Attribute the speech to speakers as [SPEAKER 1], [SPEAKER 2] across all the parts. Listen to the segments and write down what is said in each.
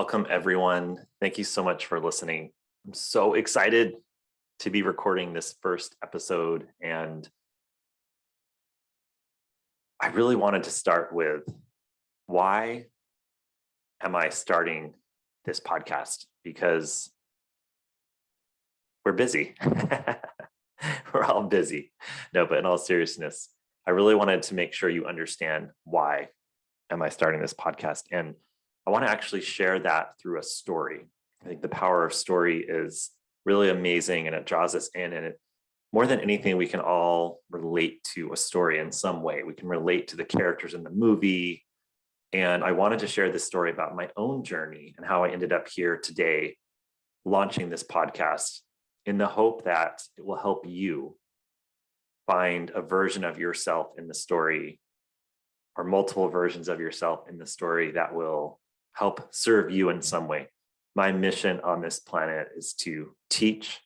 [SPEAKER 1] Welcome, everyone. Thank you so much for listening. I'm so excited to be recording this first episode, and I really wanted to start with why am I starting this podcast? Because we're busy. We're all busy. No, but in all seriousness, I really wanted to make sure you understand why am I starting this podcast. And I want to actually share that through a story. I think the power of story is really amazing, and it draws us in. And it, more than anything, we can all relate to a story in some way. We can relate to the characters in the movie. And I wanted to share this story about my own journey and how I ended up here today launching this podcast in the hope that it will help you find a version of yourself in the story or multiple versions of yourself in the story that will help serve you in some way. My mission on this planet is to teach,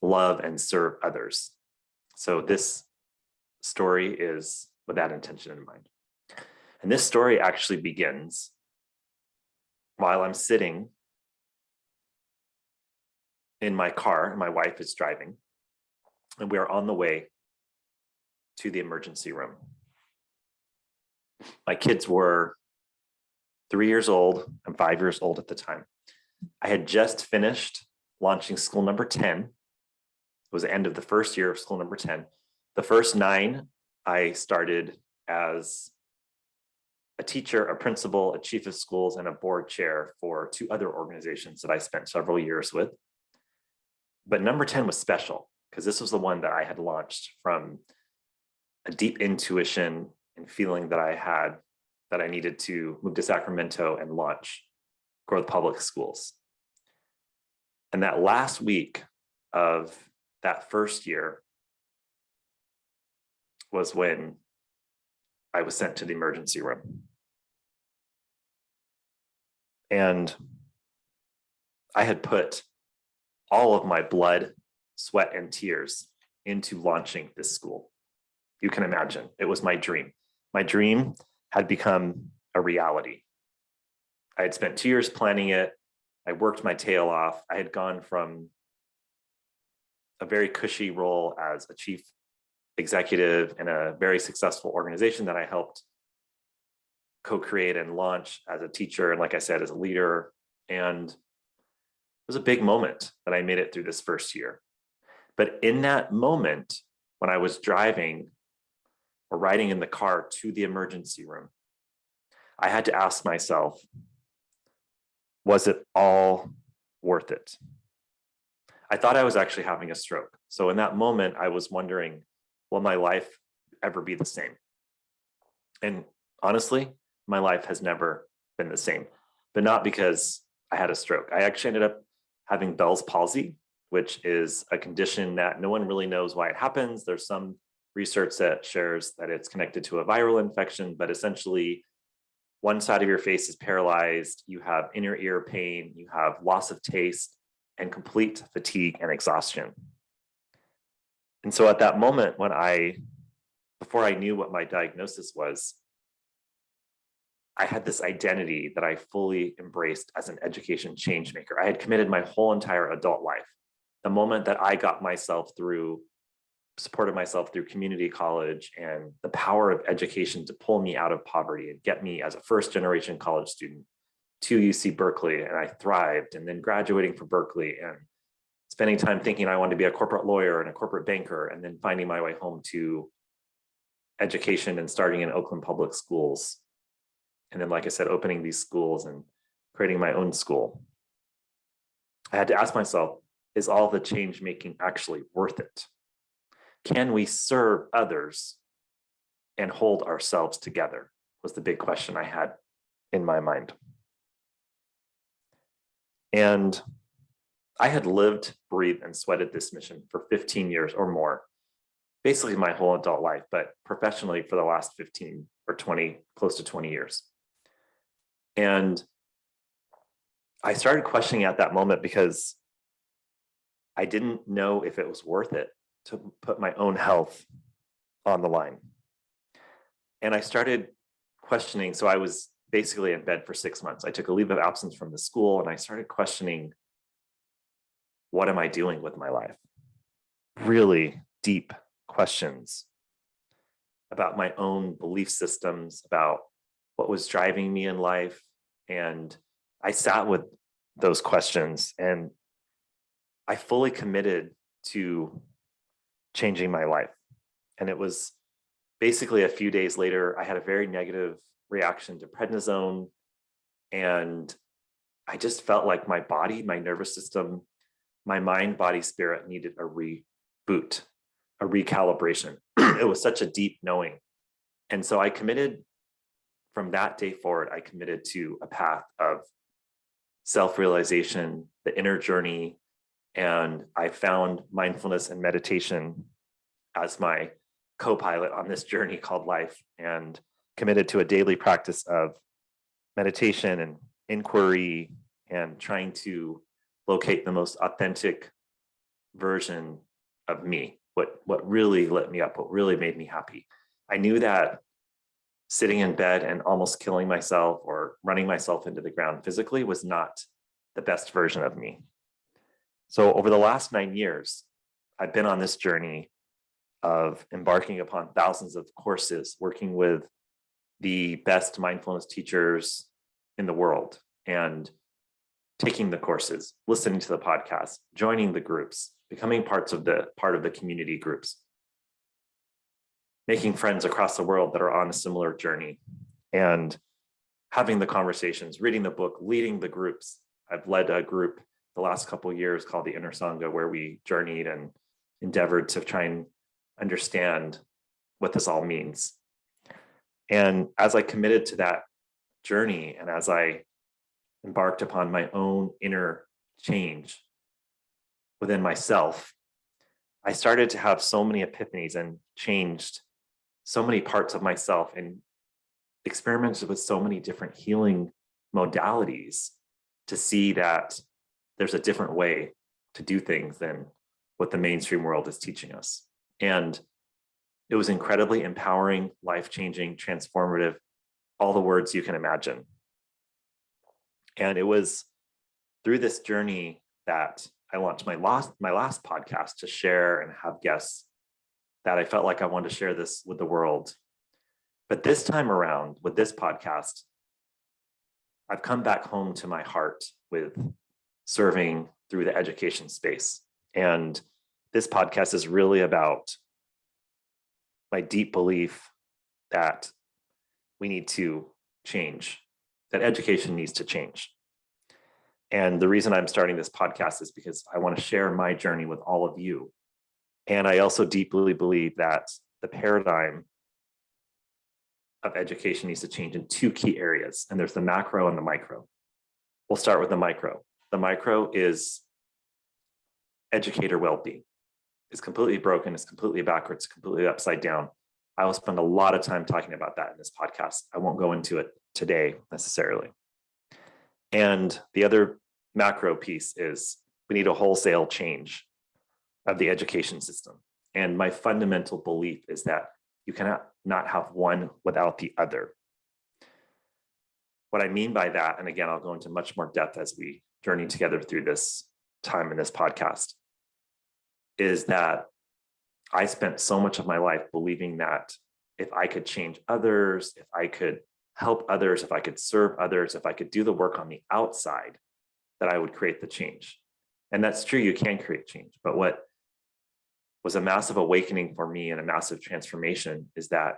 [SPEAKER 1] love, and serve others. So this story is with that intention in mind. And this story actually begins while I'm sitting in my car, and my wife is driving, and we are on the way to the emergency room. My kids were 3 years old and 5 years old at the time. I had just finished launching school number 10. It was the end of the first year of school number 10. The first 9, I started as a teacher, a principal, a chief of schools, and a board chair for 2 other organizations that I spent several years with. But number 10 was special because this was the one that I had launched from a deep intuition and feeling that I had that I needed to move to Sacramento and launch Growth Public Schools. And that last week of that first year was when I was sent to the emergency room. And I had put all of my blood, sweat, and tears into launching this school. You can imagine, it was my dream. My dream had become a reality. I had spent 2 years planning it. I worked my tail off. I had gone from a very cushy role as a chief executive in a very successful organization that I helped co-create and launch as a teacher, and like I said, as a leader. And it was a big moment that I made it through this first year. But in that moment, when I was driving or riding in the car to the emergency room, I had to ask myself, was it all worth it? I thought I was actually having a stroke. So in that moment, I was wondering, will my life ever be the same? And honestly, my life has never been the same, but not because I had a stroke. I actually ended up having Bell's palsy, which is a condition that no one really knows why it happens. There's some research that shares that it's connected to a viral infection, but essentially one side of your face is paralyzed, you have inner ear pain, you have loss of taste, and complete fatigue and exhaustion. And so at that moment, before I knew what my diagnosis was, I had this identity that I fully embraced as an education change maker. I had committed my whole entire adult life. The moment that I supported myself through community college and the power of education to pull me out of poverty and get me as a first generation college student to UC Berkeley, and I thrived, and then graduating from Berkeley and spending time thinking I wanted to be a corporate lawyer and a corporate banker, and then finding my way home to education and starting in Oakland Public Schools. And then, like I said, opening these schools and creating my own school. I had to ask myself, is all the change making actually worth it? Can we serve others and hold ourselves together? Was the big question I had in my mind. And I had lived, breathed, and sweated this mission for 15 years or more, basically my whole adult life, but professionally for the last 15 or 20, close to 20 years. And I started questioning at that moment because I didn't know if it was worth it to put my own health on the line. And I started questioning. So I was basically in bed for 6 months. I took a leave of absence from the school and I started questioning, what am I doing with my life? Really deep questions about my own belief systems, about what was driving me in life. And I sat with those questions and I fully committed to changing my life. And it was basically a few days later, I had a very negative reaction to prednisone. And I just felt like my body, my nervous system, my mind, body, spirit needed a reboot, a recalibration. It was such a deep knowing. And so I committed from that day forward, I committed to a path of self-realization, the inner journey. And I found mindfulness and meditation as my co-pilot on this journey called life, and committed to a daily practice of meditation and inquiry and trying to locate the most authentic version of me, what really lit me up, what really made me happy. I knew that sitting in bed and almost killing myself or running myself into the ground physically was not the best version of me. So over the last 9 years, I've been on this journey of embarking upon thousands of courses, working with the best mindfulness teachers in the world, and taking the courses, listening to the podcast, joining the groups, becoming part of the community groups, making friends across the world that are on a similar journey, and having the conversations, reading the book, leading the groups. I've led a group the last couple of years called the Inner Sangha, where we journeyed and endeavored to try and understand what this all means. And as I committed to that journey, and as I embarked upon my own inner change within myself, I started to have so many epiphanies and changed so many parts of myself and experimented with so many different healing modalities to see that there's a different way to do things than what the mainstream world is teaching us. And it was incredibly empowering, life-changing, transformative, all the words you can imagine. And it was through this journey that I launched my last podcast to share and have guests, that I felt like I wanted to share this with the world. But this time around with this podcast, I've come back home to my heart with serving through the education space. And this podcast is really about my deep belief that we need to change, that education needs to change. And the reason I'm starting this podcast is because I want to share my journey with all of you. And I also deeply believe that the paradigm of education needs to change in two key areas. And there's the macro and the micro. We'll start with the micro. The micro is educator well-being. It's completely broken, it's completely backwards, completely upside down. I will spend a lot of time talking about that in this podcast. I won't go into it today necessarily. And the other macro piece is we need a wholesale change of the education system. And my fundamental belief is that you cannot not have one without the other. What I mean by that, and again, I'll go into much more depth as we journey together through this time in this podcast, is that I spent so much of my life believing that if I could change others, if I could help others, if I could serve others, if I could do the work on the outside, that I would create the change. And that's true, you can create change. But what was a massive awakening for me and a massive transformation is that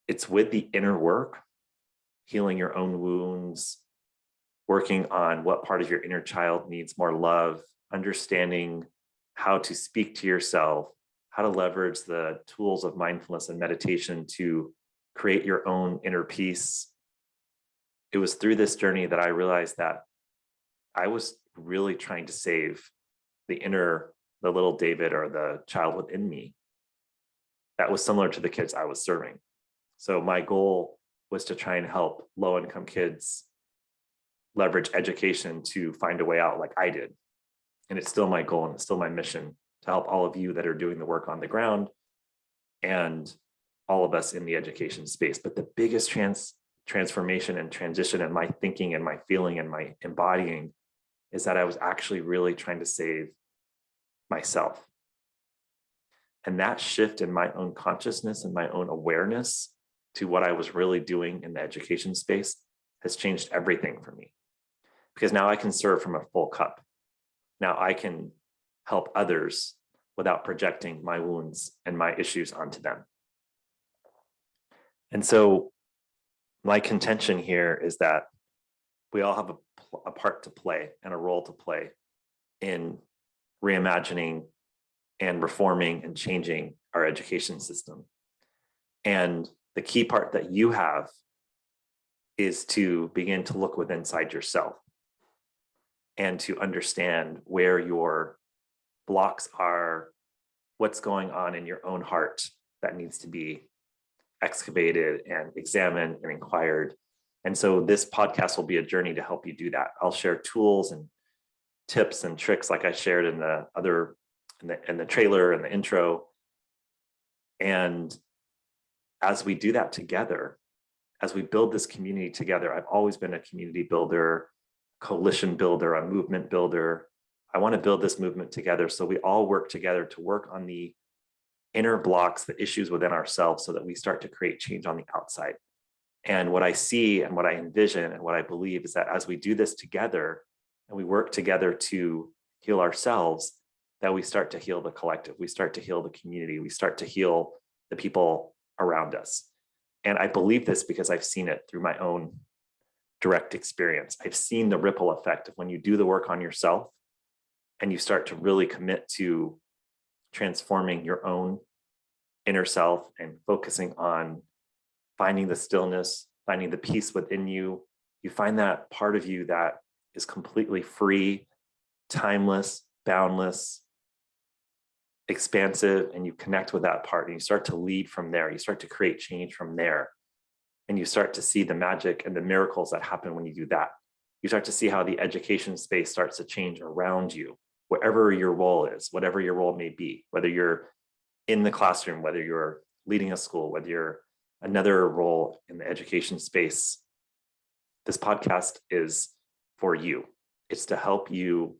[SPEAKER 1] it's with the inner work, healing your own wounds, working on what part of your inner child needs more love, understanding how to speak to yourself, how to leverage the tools of mindfulness and meditation to create your own inner peace. It was through this journey that I realized that I was really trying to save the little David, or the child within me that was similar to the kids I was serving. So my goal was to try and help low-income kids leverage education to find a way out like I did. And it's still my goal, and it's still my mission to help all of you that are doing the work on the ground and all of us in the education space. But the biggest transformation and transition and my thinking and my feeling and my embodying is that I was actually really trying to save myself. And that shift in my own consciousness and my own awareness to what I was really doing in the education space has changed everything for me. Because now I can serve from a full cup. Now I can help others without projecting my wounds and my issues onto them. And so my contention here is that we all have a part to play and a role to play in reimagining and reforming and changing our education system. And the key part that you have is to begin to look within inside yourself and to understand where your blocks are, what's going on in your own heart that needs to be excavated and examined and inquired. And so this podcast will be a journey to help you do that. I'll share tools and tips and tricks like I shared in the other, in the trailer and the intro. And as we do that together, as we build this community together, I've always been a community builder, coalition builder, a movement builder. I want to build this movement together so we all work together to work on the inner blocks, the issues within ourselves, so that we start to create change on the outside. And what I see and what I envision and what I believe is that as we do this together and we work together to heal ourselves, that we start to heal the collective, we start to heal the community, we start to heal the people around us. And I believe this because I've seen it through my own direct experience. I've seen the ripple effect of when you do the work on yourself and you start to really commit to transforming your own inner self and focusing on finding the stillness, finding the peace within you. You find that part of you that is completely free, timeless, boundless, expansive, and you connect with that part and you start to lead from there. You start to create change from there. And you start to see the magic and the miracles that happen when you do that. You start to see how the education space starts to change around you, wherever your role is, whatever your role may be, whether you're in the classroom, whether you're leading a school, whether you're another role in the education space. This podcast is for you. It's to help you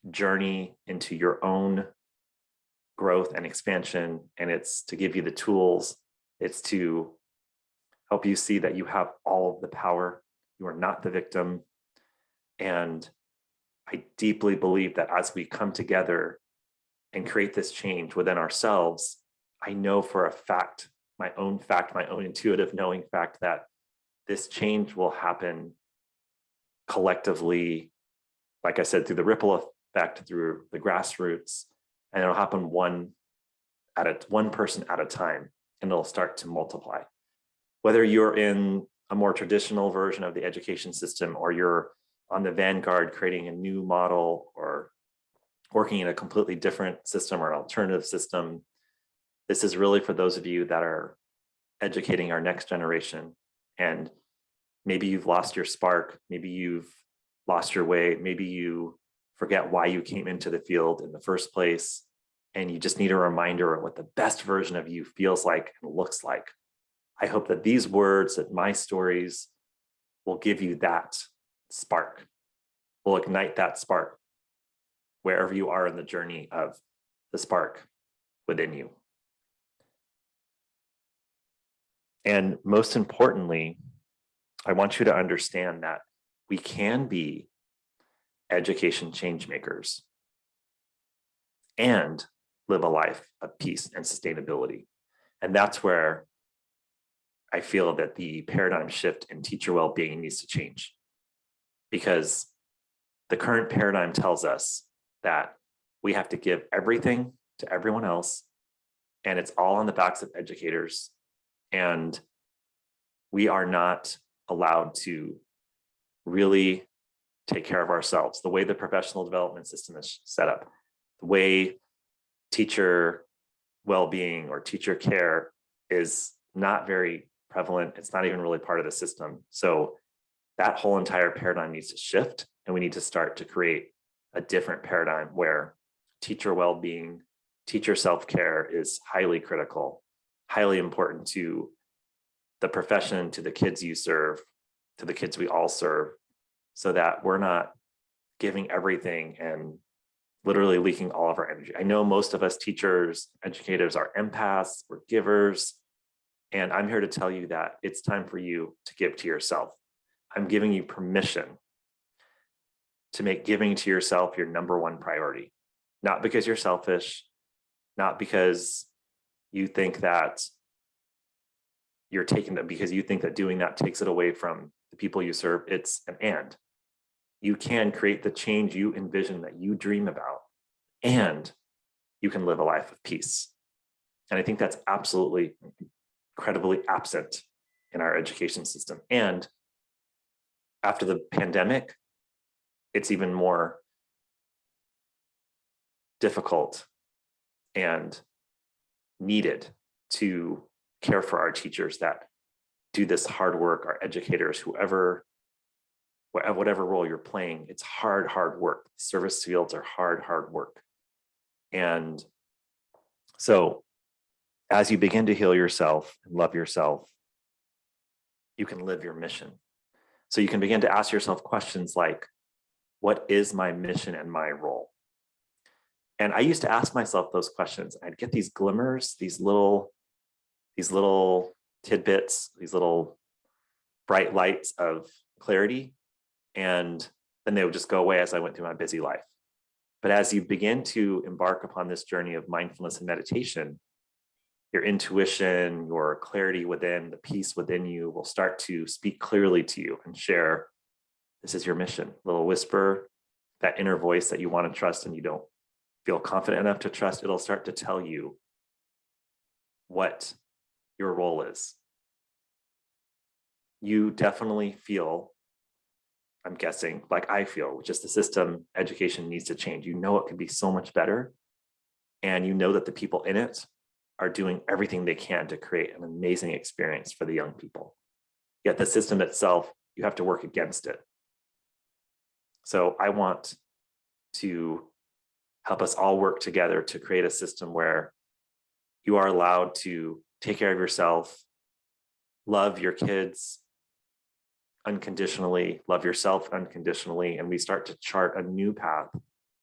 [SPEAKER 1] journey into your own growth and expansion. And it's to give you the tools. It's to help you see that you have all of the power. You are not the victim. And I deeply believe that as we come together and create this change within ourselves, I know for a fact, my own intuitive knowing fact, that this change will happen collectively, like I said, through the ripple effect, through the grassroots, and it'll happen one person at a time, and it'll start to multiply. Whether you're in a more traditional version of the education system or you're on the vanguard creating a new model or working in a completely different system or an alternative system, this is really for those of you that are educating our next generation. And maybe you've lost your spark, maybe you've lost your way, maybe you forget why you came into the field in the first place, and you just need a reminder of what the best version of you feels like and looks like. I hope that these words, that my stories will give you that spark, will ignite that spark wherever you are in the journey of the spark within you. And most importantly, I want you to understand that we can be education change makers and live a life of peace and sustainability. And that's where I feel that the paradigm shift in teacher well-being needs to change, because the current paradigm tells us that we have to give everything to everyone else, and it's all on the backs of educators, and we are not allowed to really take care of ourselves. The way the professional development system is set up, the way teacher well-being or teacher care is not very prevalent. It's not even really part of the system. So that whole entire paradigm needs to shift, and we need to start to create a different paradigm where teacher well-being, teacher self-care is highly critical, highly important to the profession, to the kids you serve, to the kids we all serve, so that we're not giving everything and literally leaking all of our energy. I know most of us teachers, educators are empaths, we're givers. And I'm here to tell you that it's time for you to give to yourself. I'm giving you permission to make giving to yourself your number one priority. Not because you're selfish, not because you think that you're taking that, because you think that doing that takes it away from the people you serve. It's an and. You can create the change you envision, that you dream about, and you can live a life of peace. And I think that's absolutely incredibly absent in our education system. And after the pandemic, it's even more difficult and needed to care for our teachers that do this hard work, our educators, whoever, whatever role you're playing. It's hard work. Service fields are hard work. And so as you begin to heal yourself and love yourself, you can live your mission. So you can begin to ask yourself questions like, what is my mission and my role? And I used to ask myself those questions. I'd get these glimmers, these little tidbits, these little bright lights of clarity, and then they would just go away as I went through my busy life. But as you begin to embark upon this journey of mindfulness and meditation, your intuition, your clarity within, the peace within you will start to speak clearly to you and share, this is your mission. Little whisper, that inner voice that you want to trust and you don't feel confident enough to trust, it'll start to tell you what your role is. You definitely feel, I'm guessing, like I feel, which is the system education needs to change. You know it could be so much better. And you know that the people in it are doing everything they can to create an amazing experience for the young people. Yet the system itself, you have to work against it. So I want to help us all work together to create a system where you are allowed to take care of yourself, love your kids unconditionally, love yourself unconditionally, and we start to chart a new path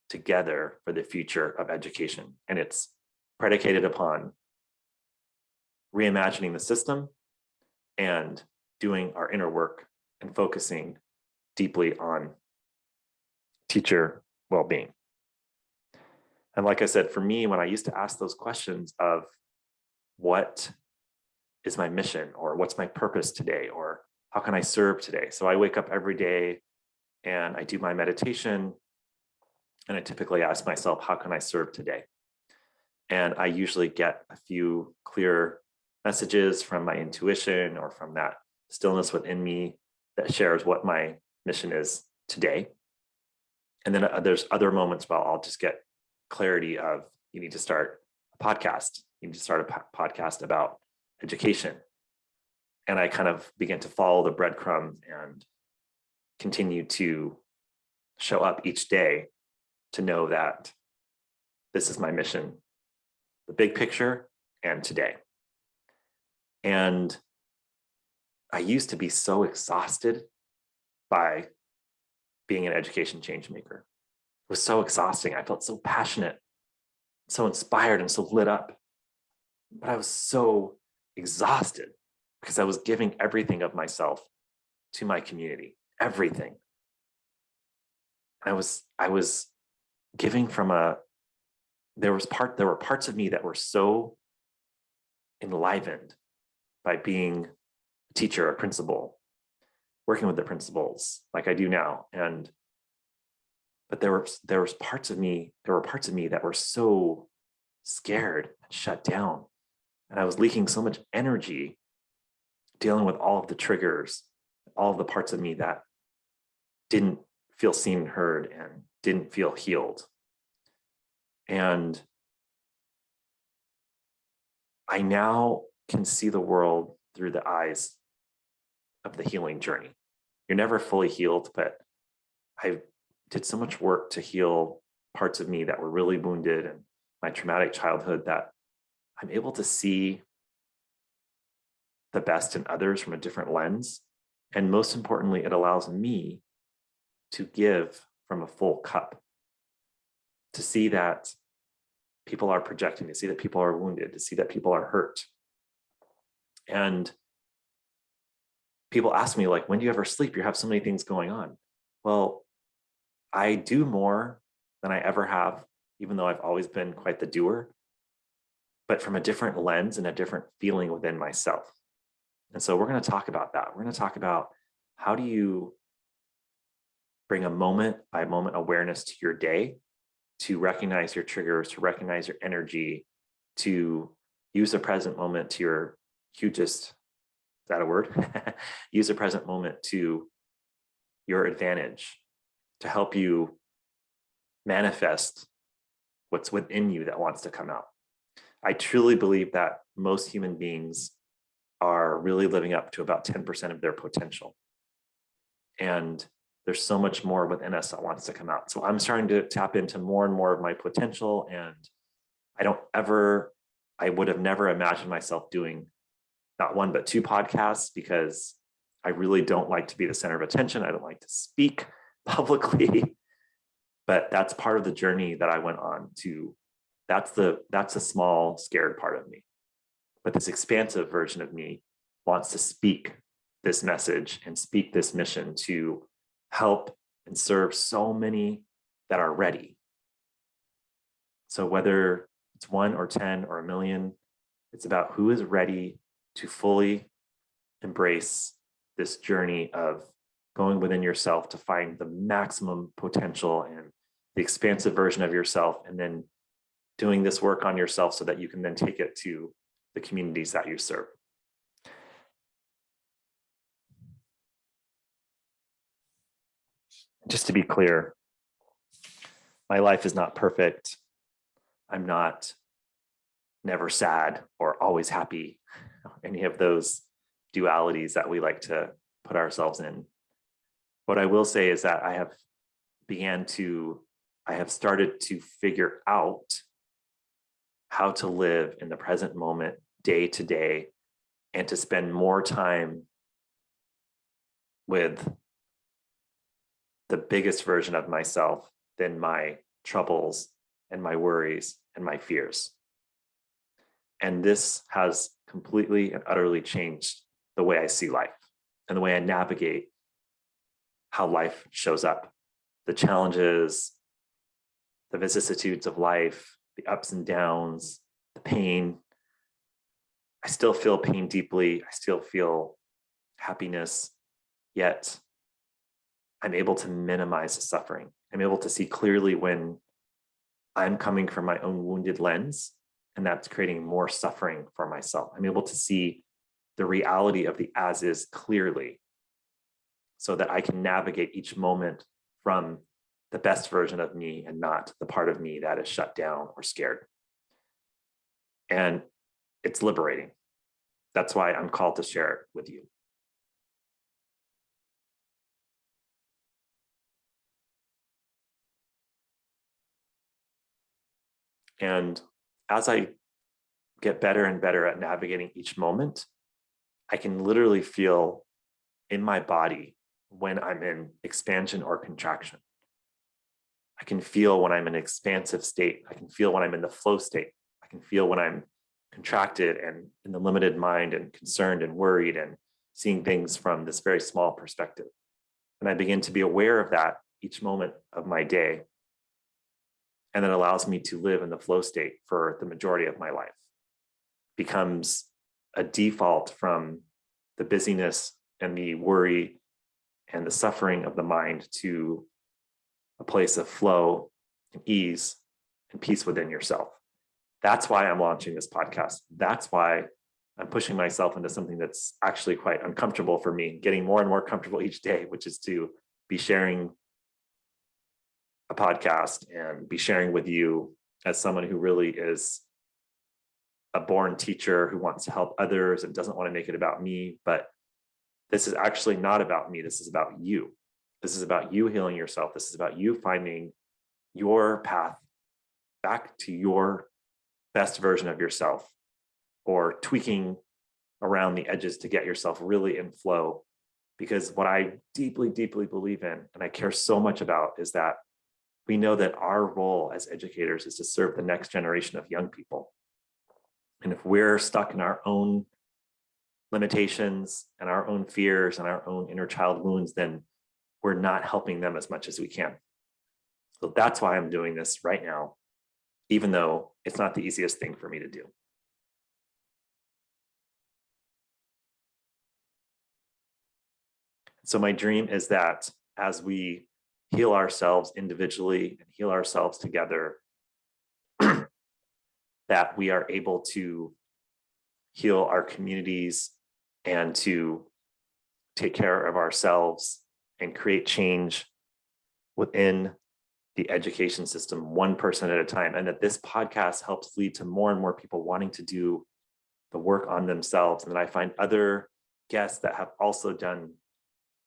[SPEAKER 1] together for the future of education. And it's predicated upon reimagining the system and doing our inner work and focusing deeply on teacher well-being. And like I said, for me, when I used to ask those questions of what is my mission, or what's my purpose today, or how can I serve today? So I wake up every day and I do my meditation, and I typically ask myself, how can I serve today? And I usually get a few clear messages from my intuition or from that stillness within me that shares what my mission is today. And then there's other moments where I'll just get clarity of, you need to start a podcast. You need to start a podcast about education. And I kind of begin to follow the breadcrumbs and continue to show up each day to know that this is my mission, the big picture and today. And I used to be so exhausted by being an education change maker. It was so exhausting. I felt so passionate, so inspired, and so lit up. But I was so exhausted because I was giving everything of myself to my community, everything. I was giving from there were parts of me that were so enlivened by being a teacher, a principal, working with the principals like I do now. But there were parts of me that were so scared and shut down. And I was leaking so much energy dealing with all of the triggers, all of the parts of me that didn't feel seen and heard and didn't feel healed. And I now can see the world through the eyes of the healing journey. You're never fully healed, but I did so much work to heal parts of me that were really wounded and my traumatic childhood that I'm able to see the best in others from a different lens. And most importantly, it allows me to give from a full cup, to see that people are projecting, to see that people are wounded, to see that people are hurt. And people ask me, like, when do you ever sleep? You have so many things going on. Well, I do more than I ever have, even though I've always been quite the doer, but from a different lens and a different feeling within myself. And so we're going to talk about that. We're going to talk about how do you bring a moment by moment awareness to your day, to recognize your triggers, to recognize your energy, to use the present moment to your hugest, is that a word? Use the present moment to your advantage, to help you manifest what's within you that wants to come out. I truly believe that most human beings are really living up to about 10% of their potential. And there's so much more within us that wants to come out. So I'm starting to tap into more and more of my potential. And I would have never imagined myself doing not one, but two podcasts, because I really don't like to be the center of attention. I don't like to speak publicly, but that's part of the journey that I went on to. That's a small, scared part of me. But this expansive version of me wants to speak this message and speak this mission to help and serve so many that are ready. So whether it's 1 or 10 or 1 million, it's about who is ready to fully embrace this journey of going within yourself to find the maximum potential and the expansive version of yourself, and then doing this work on yourself so that you can then take it to the communities that you serve. Just to be clear, my life is not perfect. I'm not never sad or always happy, any of those dualities that we like to put ourselves in. What I will say is that I have started to figure out how to live in the present moment, day to day, and to spend more time with the biggest version of myself than my troubles and my worries and my fears. And this has completely and utterly changed the way I see life and the way I navigate how life shows up, the challenges, the vicissitudes of life, the ups and downs, the pain. I still feel pain deeply. I still feel happiness, yet I'm able to minimize the suffering. I'm able to see clearly when I'm coming from my own wounded lens, and that's creating more suffering for myself. I'm able to see the reality of the as is clearly, so that I can navigate each moment from the best version of me and not the part of me that is shut down or scared. And it's liberating. That's why I'm called to share it with you. And as I get better and better at navigating each moment, I can literally feel in my body when I'm in expansion or contraction. I can feel when I'm in an expansive state. I can feel when I'm in the flow state. I can feel when I'm contracted and in the limited mind and concerned and worried and seeing things from this very small perspective. And I begin to be aware of that each moment of my day. And that allows me to live in the flow state for the majority of my life. Becomes a default from the busyness and the worry and the suffering of the mind to a place of flow and ease and peace within yourself. That's why I'm launching this podcast. That's why I'm pushing myself into something that's actually quite uncomfortable for me, getting more and more comfortable each day, which is to be sharing a podcast and be sharing with you as someone who really is a born teacher who wants to help others and doesn't want to make it about me. But this is actually not about me. This is about you. This is about you healing yourself. This is about you finding your path back to your best version of yourself, or tweaking around the edges to get yourself really in flow. Because what I deeply, deeply believe in, and I care so much about, is that we know that our role as educators is to serve the next generation of young people. And if we're stuck in our own limitations and our own fears and our own inner child wounds, then we're not helping them as much as we can. So that's why I'm doing this right now, even though it's not the easiest thing for me to do. So my dream is that as we heal ourselves individually and heal ourselves together, that we are able to heal our communities and to take care of ourselves and create change within the education system, one person at a time. And that this podcast helps lead to more and more people wanting to do the work on themselves. And that I find other guests that have also done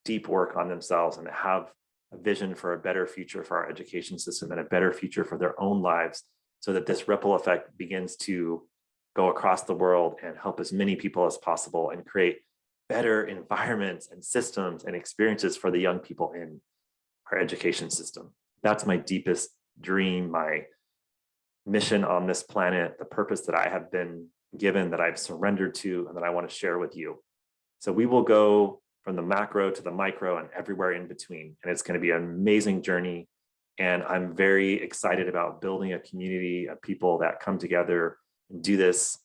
[SPEAKER 1] deep work on themselves and that have a vision for a better future for our education system and a better future for their own lives, so that this ripple effect begins to go across the world and help as many people as possible and create better environments and systems and experiences for the young people in our education system. That's my deepest dream, my mission on this planet, the purpose that I have been given, that I've surrendered to, and that I want to share with you. So we will go from the macro to the micro and everywhere in between. And it's going to be an amazing journey. And I'm very excited about building a community of people that come together and do this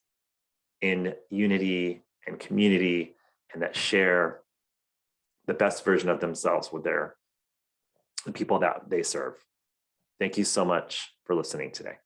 [SPEAKER 1] in unity and community, and that share the best version of themselves with the people that they serve. Thank you so much for listening today.